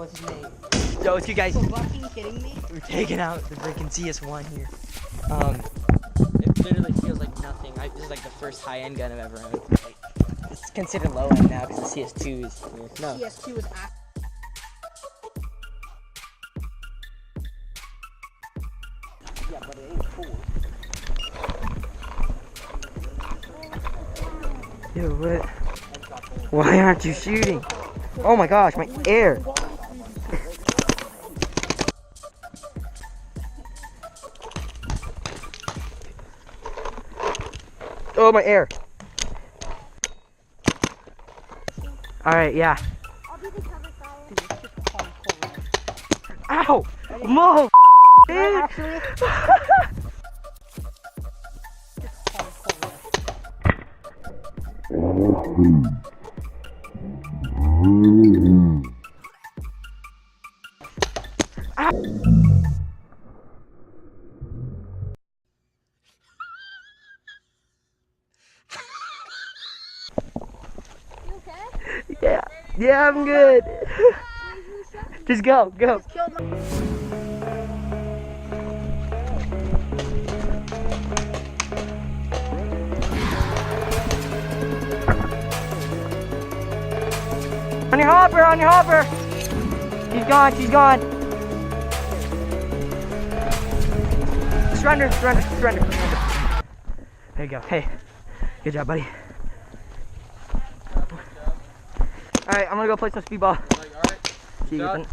What's his name? Yo, it's you guys. Fucking kidding me? We're taking out the freaking CS1 here. It literally feels like nothing. This is like the first high-end gun I've ever owned. Like, it's considered low-end now because the CS2 is here. No. CS2 is yeah, but it ain't cool. Yo, what? Why aren't you shooting? Oh my gosh, my air! Oh, my air! Alright, yeah. I'll be the cover fire. Ow! Mo! Dude! Yeah, I'm good. Just go. On your hopper. She's gone. Surrender. There you go. Hey, good job, buddy. Alright, I'm gonna go play some speedball. Alright. See you, Ethan.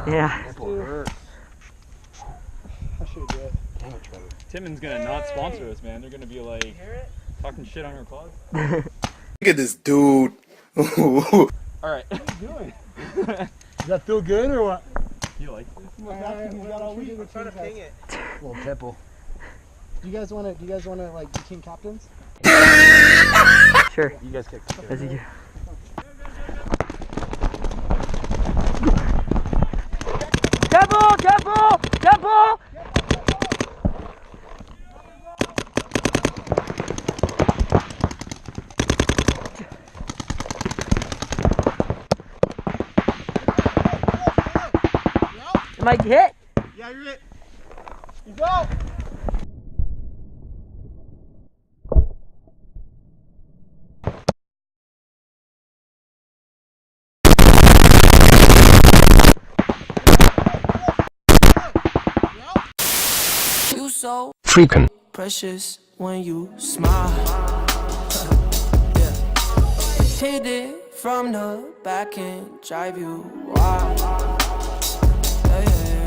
Yeah. Timon's gonna not sponsor us, man. They're gonna be like talking shit on our cause. Look at this dude. Alright. What are you doing? Does that feel good or what? You like this? I'm trying to ping it. Little pimple. Do you guys wanna like be team captains? Sure. You guys kick. As you do. Double! Am I hit? Yeah, you're it. You go. You so Freaking precious when you smile. Yeah. Hit it from the back and drive you wild. Yeah.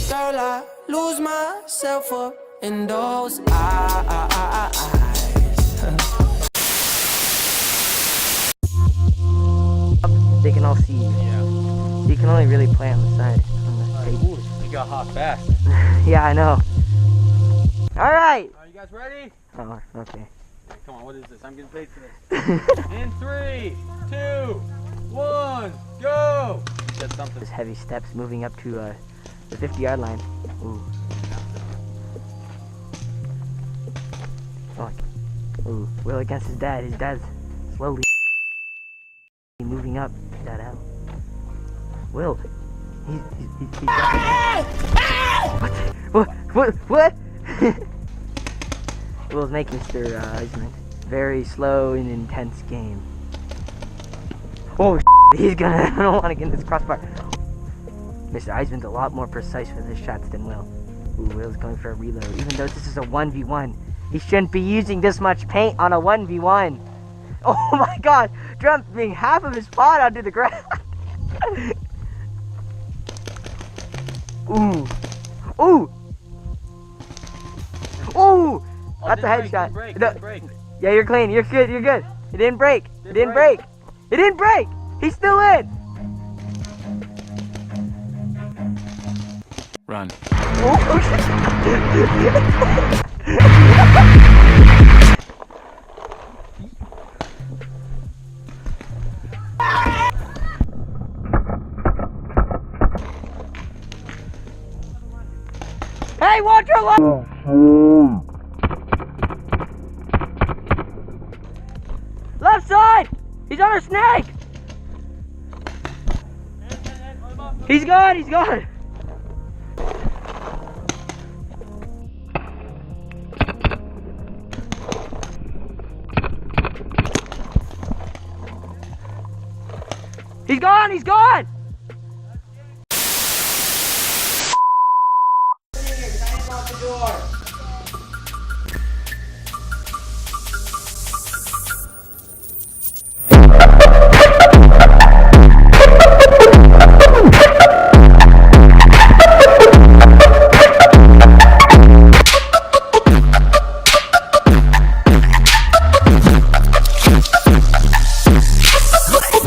Girl, I lose myself up in those eyes. They can all see you. Yeah. You can only really play on the side. On the table. You got hot fast. Yeah, I know. Alright! Are you guys ready? Oh, okay. Come on, what is this? I'm getting paid for this. In 3, 2, 1, go! said something. His heavy steps moving up to the 50-yard line. Ooh. Oh. Ooh. Will against his dad. His dad's slowly moving up. That out. Will. He's What? Will's making Mr. Eisman. Very slow and intense game. Oh, he's gonna. I don't want to get in this crossbar. Mr. Eisman's a lot more precise with his shots than Will. Ooh, Will's going for a reload. Even though this is a 1v1, he shouldn't be using this much paint on a 1v1. Oh my God! Dumping half of his pot onto the ground. Ooh. Ooh. Ooh. That's a headshot. Yeah, you're clean. You're good. You're good. It didn't break. It didn't break. It didn't break. He's still in. Run. Hey, watch your left. Left side. He's on a snake. He's gone. He's gone. He's gone. He's gone. I didn't lock the door.